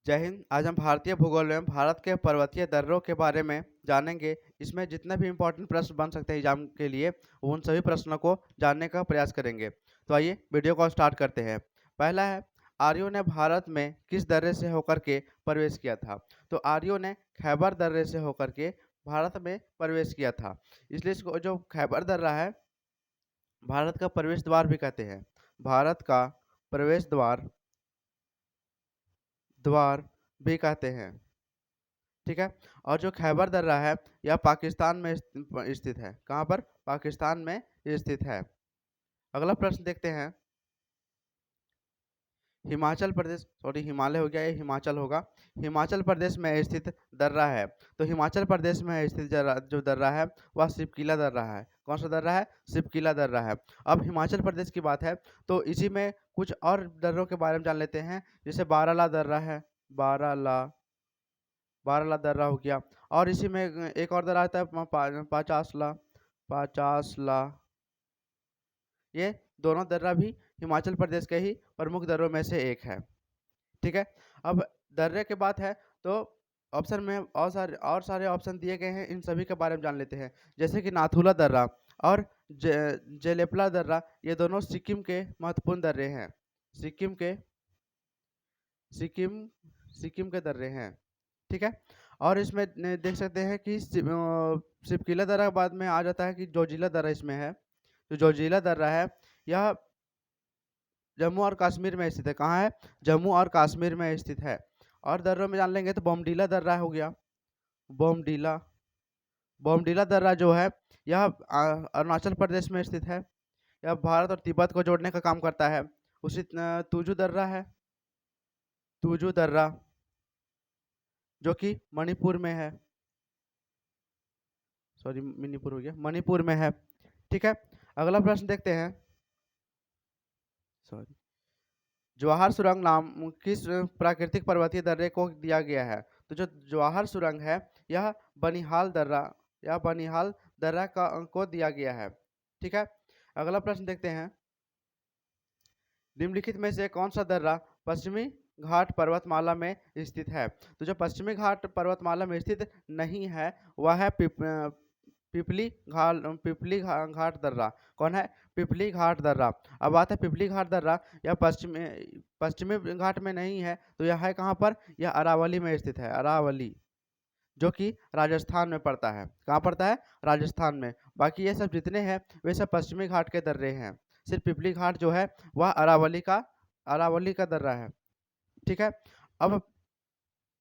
जय हिंद। आज हम भारतीय भूगोल में भारत के पर्वतीय दर्रों के बारे में जानेंगे। इसमें जितने भी इम्पोर्टेंट प्रश्न बन सकते हैं एग्जाम के लिए, उन सभी प्रश्नों को जानने का प्रयास करेंगे। तो आइए वीडियो को स्टार्ट करते हैं। पहला है, आर्यों ने भारत में किस दर्रे से होकर के प्रवेश किया था? तो आर्यों ने खैबर दर्रे से होकर के भारत में प्रवेश किया था। इसलिए इसको जो खैबर दर्रा है, भारत का प्रवेश द्वार भी कहते हैं। भारत का प्रवेश द्वार द्वार भी कहते हैं। ठीक है। और जो खैबर दर्रा है, यह पाकिस्तान में स्थित है। कहाँ पर? पाकिस्तान में स्थित है। अगला प्रश्न देखते हैं। हिमाचल प्रदेश, सॉरी हिमालय हो गया, ये हिमाचल होगा। हिमाचल प्रदेश में स्थित दर्रा है। तो हिमाचल प्रदेश में स्थित जो दर्रा है वह सिपकीला दर्रा है। कौन सा दर्रा है? सिपकीला दर्रा है। अब हिमाचल प्रदेश की बात है तो इसी में कुछ और दर्रों के बारे में जान लेते हैं। जैसे बाराला दर्रा है, बाराला बाराला दर्रा हो गया। और इसी में एक और दर्रा आता है पाचासला, पाचासला। ये दोनों दर्रा भी हिमाचल प्रदेश के ही प्रमुख दर्रों में से एक है। ठीक है। अब दर्रे के बात है तो ऑप्शन में और सारे ऑप्शन दिए गए हैं, इन सभी के बारे में जान लेते हैं। जैसे कि नाथुला दर्रा और जेलेपला दर्रा, ये दोनों सिक्किम के महत्वपूर्ण दर्रे हैं। सिक्किम के सिक्किम सिक्किम के दर्रे हैं। ठीक है। और इसमें देख सकते हैं कि सिपकीला दर्रा के बाद में आ जाता है कि जोजिला दर्रा इसमें है। तो जोजिला दर्रा है, यह जम्मू और कश्मीर में स्थित है। कहाँ है? जम्मू और कश्मीर में स्थित है। और दर्रों में जान लेंगे तो बोमडीला दर्रा हो गया। बोमडीला बोमडीला दर्रा जो है, यह अरुणाचल प्रदेश में स्थित है। यह भारत और तिब्बत को जोड़ने का काम करता है। उसी तुजू दर्रा है, तुजू दर्रा, जो कि मणिपुर में है। सॉरी, मणिपुर हो गया, मणिपुर में है। ठीक है। अगला प्रश्न देखते हैं। सॉरी, जवाहर सुरंग नाम किस प्राकृतिक पर्वतीय दर्रे को दिया गया है? तो जो जवाहर सुरंग है, यह बनिहाल दर्रा को दिया गया है। ठीक है। अगला प्रश्न देखते हैं। निम्नलिखित में से कौन सा दर्रा पश्चिमी घाट पर्वतमाला में स्थित है? तो जो पश्चिमी घाट पर्वतमाला में स्थित नहीं है वह है घाट दर्रा। कौन है? पिपली घाट दर्रा। अब बात है पिपली घाट दर्रा, यह पश्चिमी घाट में नहीं है, तो यह है कहाँ पर? यह अरावली में स्थित है। अरावली, जो कि राजस्थान में पड़ता है। कहाँ पड़ता है? राजस्थान में। बाकी ये सब जितने हैं वे सब पश्चिमी घाट के दर्रे हैं। सिर्फ पिपली घाट जो है वह अरावली का दर्रा है। ठीक है। अब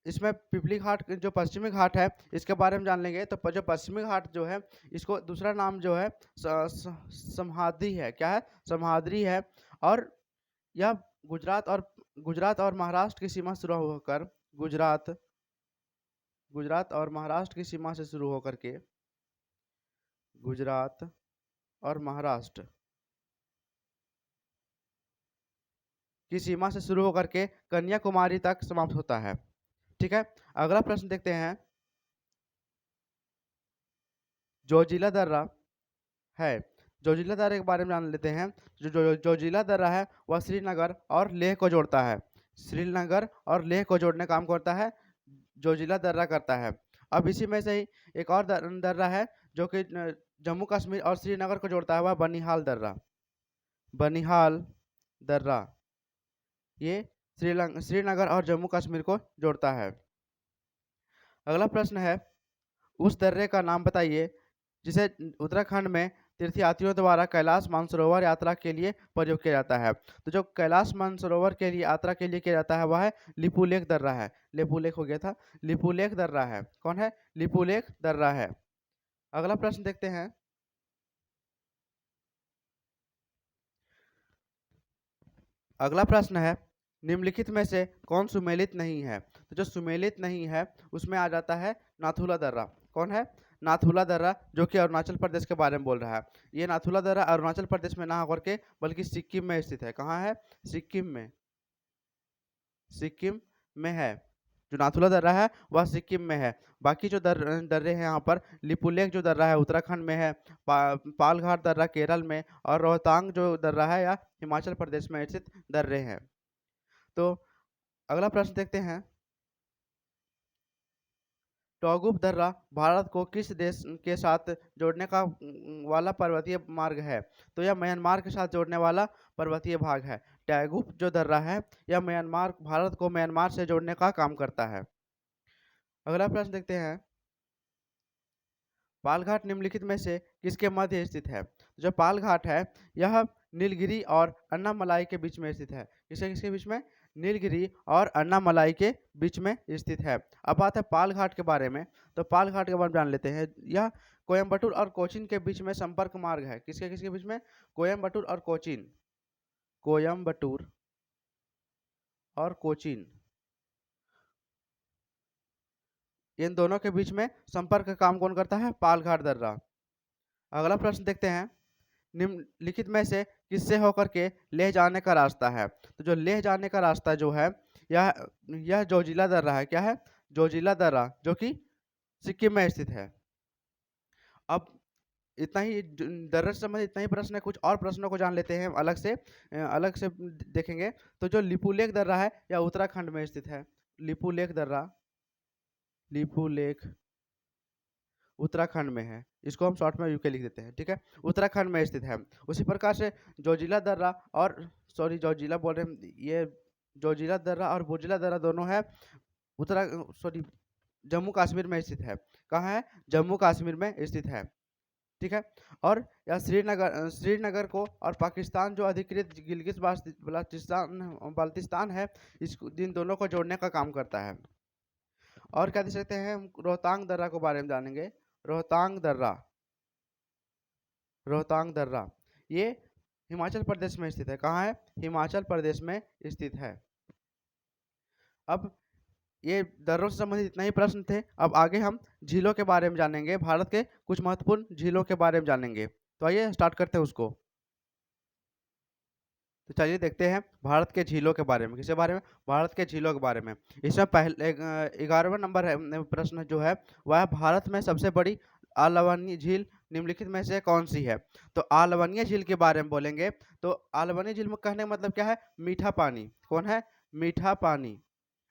इसमें पिपली घाट जो पश्चिमी घाट है, इसके बारे में जान लेंगे। तो जो पश्चिमी घाट जो है, इसको दूसरा नाम जो है समहाद्री है। क्या है? समहाद्री है। और यह गुजरात और महाराष्ट्र की सीमा शुरू होकर गुजरात और महाराष्ट्र की सीमा से शुरू होकर के गुजरात और महाराष्ट्र की सीमा से शुरू होकर के कन्याकुमारी तक समाप्त होता है। ठीक है। अगला प्रश्न देखते हैं। जोजिला दर्रा है, जोजिला दर्रे के बारे में जान लेते हैं। जोजिला दर्रा है वह श्रीनगर और लेह को जोड़ता है। श्रीनगर और लेह को जोड़ने का काम करता है, जोजिला दर्रा करता है। अब इसी में से ही एक और दर्रा है जो कि जम्मू कश्मीर और श्रीनगर को जोड़ता है, वह बनिहाल दर्रा। बनिहाल दर्रा, ये श्रीनगर और जम्मू कश्मीर को जोड़ता है। अगला प्रश्न है, उस दर्रे का नाम बताइए जिसे उत्तराखंड में तीर्थयात्रियों द्वारा कैलाश मानसरोवर यात्रा के लिए प्रयोग किया जाता है। तो जो कैलाश मानसरोवर के लिए यात्रा के लिए किया जाता है वह है लिपुलेख दर्रा है। लिपुलेख हो गया था, लिपुलेख दर्रा है। कौन है? लिपुलेख दर्रा है। अगला प्रश्न देखते हैं। अगला प्रश्न है, निम्नलिखित में से कौन सुमेलित नहीं है? तो जो सुमेलित नहीं है उसमें आ जाता है नाथुला दर्रा। कौन है? नाथुला दर्रा, जो कि अरुणाचल प्रदेश के बारे में बोल रहा है। ये नाथुला दर्रा अरुणाचल प्रदेश में ना होकर के बल्कि सिक्किम में स्थित है। कहाँ है? सिक्किम में। सिक्किम में है। जो नाथुला दर्रा है वह सिक्किम में है। बाकी जो दर्रे हैं यहाँ पर, लिपुलेख जो दर्रा है उत्तराखंड में है, पालघाट दर्रा केरल में, और रोहतांग जो दर्रा है या हिमाचल प्रदेश में स्थित दर्रे हैं। तो अगला प्रश्न देखते हैं। टोगुप दर्रा भारत को किस देश के साथ जोड़ने का वाला पर्वतीय मार्ग है? तो यह म्यांमार के साथ जोड़ने वाला पर्वतीय भाग है। टैगुप जो दर्रा है यह म्यांमार भारत को म्यांमार से जोड़ने का काम करता है। अगला प्रश्न देखते हैं, पाल घाट निम्नलिखित में से किसके मध्य स्थित है? जो पाल घाट है यह नीलगिरी और अन्नामलाई के बीच में स्थित है। किसके किसके बीच में? नीलगिरी और अन्नामलाई के बीच में स्थित है। अब बात है पाल घाट के बारे में, तो पाल घाट के बारे में जान लेते हैं। यह कोयम्बटूर और कोचीन के बीच में संपर्क मार्ग है। किसके किसके बीच में? कोयम्बटूर और कोचीन। कोयम्बटूर और कोचीन, इन दोनों के बीच में संपर्क का काम कौन करता है? पाल घाट दर्रा। अगला प्रश्न देखते हैं, निम्नलिखित में से किससे होकर के लेह जाने का रास्ता है? तो जो लेह जाने का रास्ता जो है यह जोजिला दर्रा है। क्या है? जोजिला दर्रा, जो कि सिक्किम में स्थित है। अब इतना ही दर्रा से संबंधित इतना ही प्रश्न है। कुछ और प्रश्नों को जान लेते हैं अलग से देखेंगे। तो जो लिपुलेख दर्रा है यह उत्तराखंड में स्थित है। लिपुलेख दर्रा, लिपुलेख उत्तराखंड में है। इसको हम शॉर्ट में यूके लिख देते हैं, ठीक है। उत्तराखंड में स्थित है। उसी प्रकार से जोजिला दर्रा और जोजिला बोल रहे हैं, ये जोजिला दर्रा और बोजिला दर्रा दोनों है जम्मू कश्मीर में स्थित है। कहाँ है? जम्मू कश्मीर में स्थित है, ठीक है। और यह श्रीनगर को और पाकिस्तान जो अधिकृत गिलगित बाल्टिस्तान है, इन दोनों को जोड़ने का काम करता है। और क्या देख सकते हैं, हम रोहतांग दर्रा के बारे में जानेंगे। रोहतांग दर्रा, रोहतांग दर्रा ये हिमाचल प्रदेश में स्थित है। कहाँ है? हिमाचल प्रदेश में स्थित है। अब ये दर्रों से संबंधित इतना ही प्रश्न थे। अब आगे हम झीलों के बारे में जानेंगे, भारत के कुछ महत्वपूर्ण झीलों के बारे में जानेंगे। तो आइए स्टार्ट करते हैं उसको। तो चलिए देखते हैं भारत के झीलों के बारे में। किसके बारे में? भारत के झीलों के बारे में। इसमें पहले 11वां नंबर है प्रश्न जो है वह भारत में सबसे बड़ी आलवनी झील निम्नलिखित में से कौन सी है? तो आलवनी झील के बारे में बोलेंगे तो आलवनी झील में कहने का मतलब क्या है? मीठा पानी। कौन है? मीठा पानी,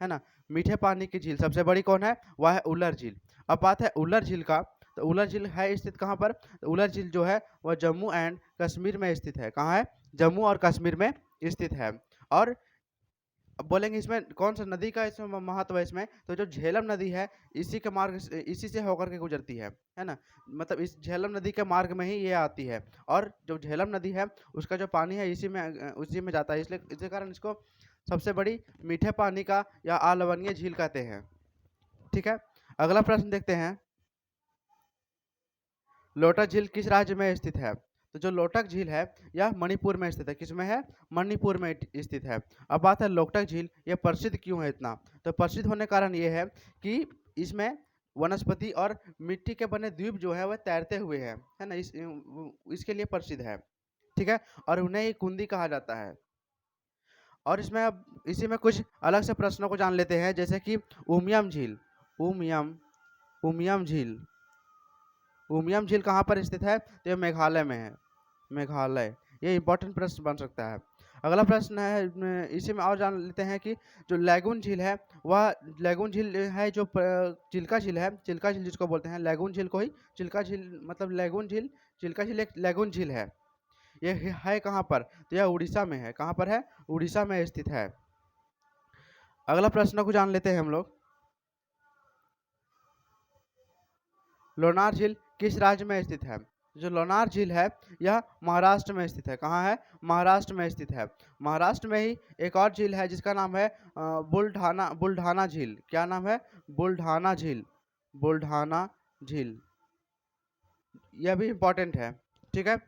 है ना। मीठे पानी की झील सबसे बड़ी कौन है? वह है उलर झील। अब बात है उलर झील का, तो उलर झील है स्थित कहाँ पर? तो उलर झील जो है वह जम्मू एंड कश्मीर में स्थित है। कहाँ है? जम्मू और कश्मीर में स्थित है। और अब बोलेंगे इसमें कौन सा नदी का इसमें महत्व है इसमें, तो जो झेलम नदी है इसी के मार्ग इसी से होकर के गुजरती है ना। मतलब इस झेलम नदी के मार्ग में ही ये आती है। और जो झेलम नदी है उसका जो पानी है उसी में जाता है, इसलिए इसी कारण इसको सबसे बड़ी मीठे पानी का या आलवनीय झील कहते हैं, ठीक है। अगला प्रश्न देखते हैं, लोटक झील किस राज्य में स्थित है? तो जो लोटक झील है यह मणिपुर में स्थित है। किसमें है? मणिपुर में स्थित है। अब बात है लोटक झील ये प्रसिद्ध क्यों है इतना? तो प्रसिद्ध होने का कारण ये है कि इसमें वनस्पति और मिट्टी के बने द्वीप जो है वह तैरते हुए है ना। इसके लिए प्रसिद्ध है, ठीक है। और उन्हें ही कुंदी कहा जाता है। और इसमें अब इसी में कुछ अलग से प्रश्नों को जान लेते हैं, जैसे कि उमियम झील। उमियम झील, उमियम झील कहाँ पर स्थित है? तो ये मेघालय में है। मेघालय, ये इंपॉर्टेंट प्रश्न बन सकता है। अगला प्रश्न है इसी में और जान लेते हैं कि जो लैगून झील है वह लैगून झील है जो चिल्का झील है। चिल्का झील जिसको बोलते हैं, लैगून झील को ही चिल्का झील मतलब लैगून झील, चिल्का झील एक लैगून झील है। ये है कहाँ पर? तो यह उड़ीसा में है। कहाँ पर है? उड़ीसा में स्थित है। अगला प्रश्न को जान लेते हैं हम लोग, लोनार झील किस राज्य में स्थित है? जो लोनार झील है यह महाराष्ट्र में स्थित है। कहाँ है? महाराष्ट्र में स्थित है। महाराष्ट्र में ही एक और झील है जिसका नाम है बुल्ढाना झील। क्या नाम है? बुल्ढाना झील। बुल्ढाना झील, यह भी इंपॉर्टेंट है, ठीक है।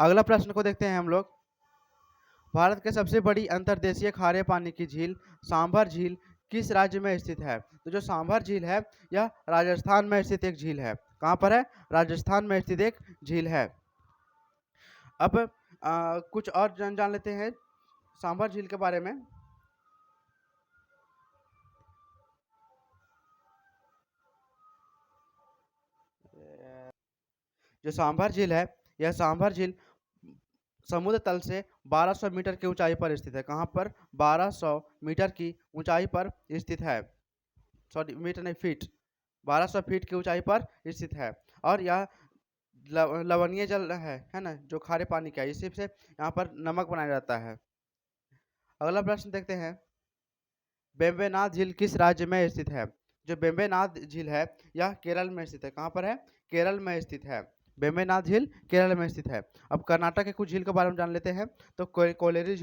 अगला प्रश्न को देखते हैं हम लोग, भारत के सबसे बड़ी अंतर्देशीय खारे पानी की झील सांभर झील किस राज्य में स्थित है? तो जो सांभर झील है यह राजस्थान में स्थित एक झील है। कहाँ पर है? राजस्थान में स्थित एक झील है। अब कुछ और जान लेते हैं सांभर झील के बारे में। जो सांभर झील है यह सांभर झील समुद्र तल से 1200 मीटर की ऊंचाई पर स्थित है। कहाँ पर? 1200 मीटर की ऊंचाई पर स्थित है। सॉरी मीटर नहीं, फीट। 1200 फीट की ऊंचाई पर स्थित है और यह लवणीय जल है ना, जो खारे पानी का है, इसी से यहाँ पर नमक बनाया जाता है। अगला प्रश्न देखते हैं, वेम्बनाड झील किस राज्य में स्थित है? जो वेम्बनाड झील है यह केरल में स्थित है। कहाँ पर है? केरल में स्थित है। वेम्बनाड झील केरल में स्थित है। अब कर्नाटक के कुछ झील के बारे में जान लेते हैं। तो कोलेरू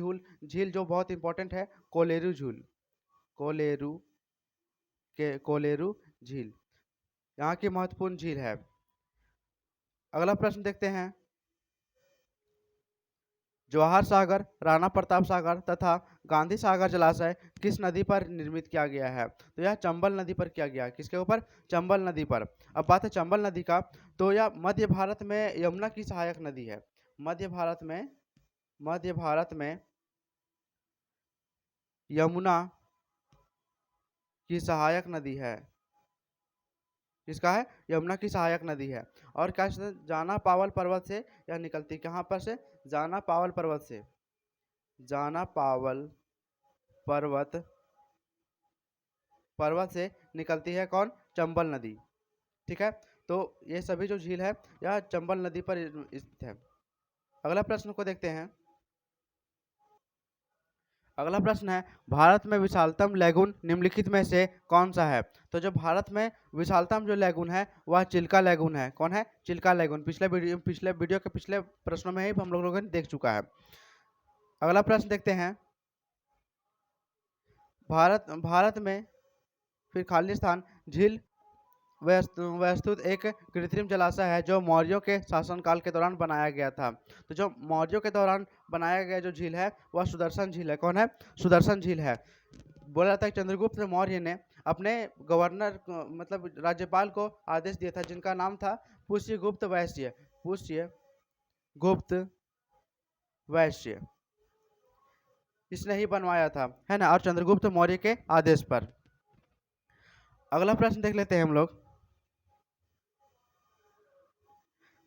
झील जो बहुत इंपॉर्टेंट है, कोलेरू झील, कोलेरू झील यहाँ की महत्वपूर्ण झील है। अगला प्रश्न देखते हैं, जवाहर सागर, राणा प्रताप सागर तथा गांधी सागर जलाशय किस नदी पर निर्मित किया गया है? तो यह चंबल नदी पर किया गया है। किसके ऊपर? चंबल नदी पर। अब बात है चंबल नदी का, तो यह मध्य भारत में यमुना की सहायक नदी है। मध्य भारत में यमुना की सहायक नदी है। किसका है? यमुना की सहायक नदी है। और क्या जाना पावल पर्वत से यह निकलती, कहाँ पर से? जाना पावल पर्वत से। जाना पावल पर्वत से निकलती है कौन? चंबल नदी। ठीक है, तो ये सभी जो झील है यह चंबल नदी पर स्थित है। अगला प्रश्न को देखते हैं। अगला प्रश्न है, भारत में विशालतम लैगून निम्नलिखित में से कौन सा है? तो जो भारत में विशालतम जो लैगून है वह चिल्का लैगून है। कौन है? चिल्का लैगून। पिछले वीडियो के पिछले प्रश्नों में ही हम लोगों ने देख चुका है। अगला प्रश्न देखते हैं, भारत में फिर खालिस्तान झील वस्तुत एक कृत्रिम जलाशय है जो मौर्यों के शासनकाल के दौरान बनाया गया था। तो जो मौर्यों के दौरान बनाया गया जो झील है वह सुदर्शन झील है। कौन है? सुदर्शन झील है। बोला जाता है चंद्रगुप्त मौर्य ने अपने गवर्नर मतलब राज्यपाल को आदेश दिया था जिनका नाम था पुष्यगुप्त वैश्य। पुष्यगुप्त वैश्य इसने ही बनवाया था, है ना, और चंद्रगुप्त मौर्य के आदेश पर। अगला प्रश्न देख लेते हैं हम लोग,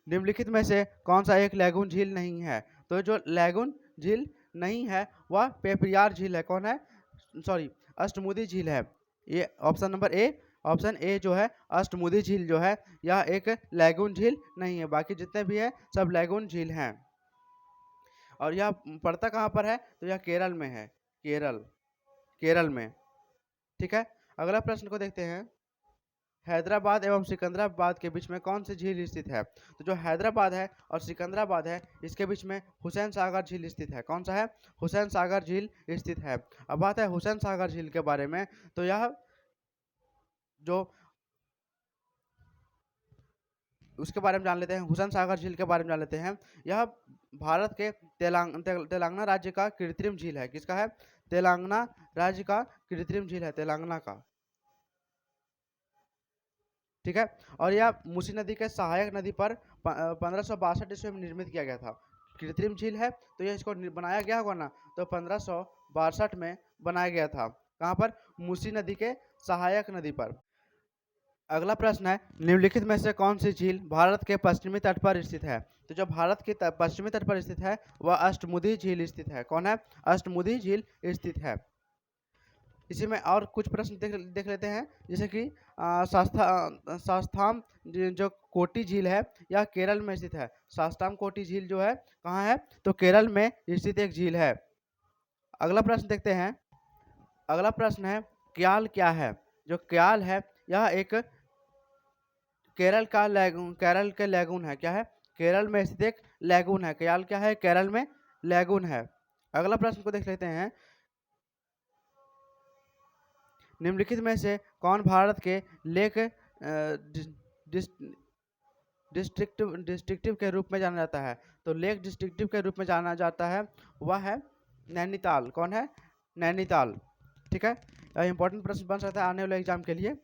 निम्नलिखित में से कौन सा एक लैगून झील नहीं है? तो जो लैगून झील नहीं है वह पेपरियार झील है। कौन है? सॉरी, अष्टमुदी झील है। ये option number A, option A जो है अष्टमुदी झील जो है यह एक लैगून झील नहीं है। बाकी जितने भी है सब लैगून झील हैं। और यह पड़ता कहाँ पर है? तो यह केरल में है। केरल में। ठीक है, अगला प्रश्न को देखते हैं, हैदराबाद एवं सिकंदराबाद के बीच में कौन सी झील स्थित है? तो जो हैदराबाद है और सिकंदराबाद है इसके बीच में हुसैन सागर झील स्थित है। कौन सा है? हुसैन सागर झील स्थित है। अब बात है हुसैन सागर झील के बारे में, तो यह जो उसके बारे में जान लेते हैं, हुसैन सागर झील के बारे में जान लेते हैं। यह भारत के तेलंगाना राज्य का कृत्रिम झील है। किसका है? तेलंगाना राज्य का कृत्रिम झील है, तेलंगाना का। ठीक है, और यह मूसी नदी के सहायक नदी पर 1562 ईस्वी में निर्मित किया गया था। कृत्रिम झील है तो यह इसको बनाया गया होगा ना, तो 1562 में बनाया गया था। कहाँ पर? मूसी नदी के सहायक नदी पर। अगला प्रश्न है, निम्नलिखित में से कौन सी झील भारत के पश्चिमी तट पर स्थित है? तो जो भारत के पश्चिमी तट पर स्थित है वह अष्टमुदी झील स्थित है। कौन है? अष्टमुदी झील स्थित है। इसी में और कुछ प्रश्न देख लेते हैं, जैसे कि शास्ताम जो कोटी झील है यह केरल में स्थित है। शास्ताम कोटी झील जो है कहाँ है? तो केरल में स्थित एक झील है। अगला प्रश्न देखते हैं। अगला प्रश्न है, क्याल क्या है? जो क्याल है यह एक केरल के लैगून है। क्या है? केरल में स्थित एक लैगून है। क्याल क्या है? केरल में लैगून है। अगला प्रश्न को देख लेते हैं, निम्नलिखित में से कौन भारत के लेक डिस्ट्रिक्टिव के रूप में जाना जाता है? तो लेक डिस्ट्रिक्टिव के रूप में जाना जाता है वह है नैनीताल। कौन है? नैनीताल। ठीक है, इंपॉर्टेंट प्रश्न बन सकता है आने वाले एग्जाम के लिए।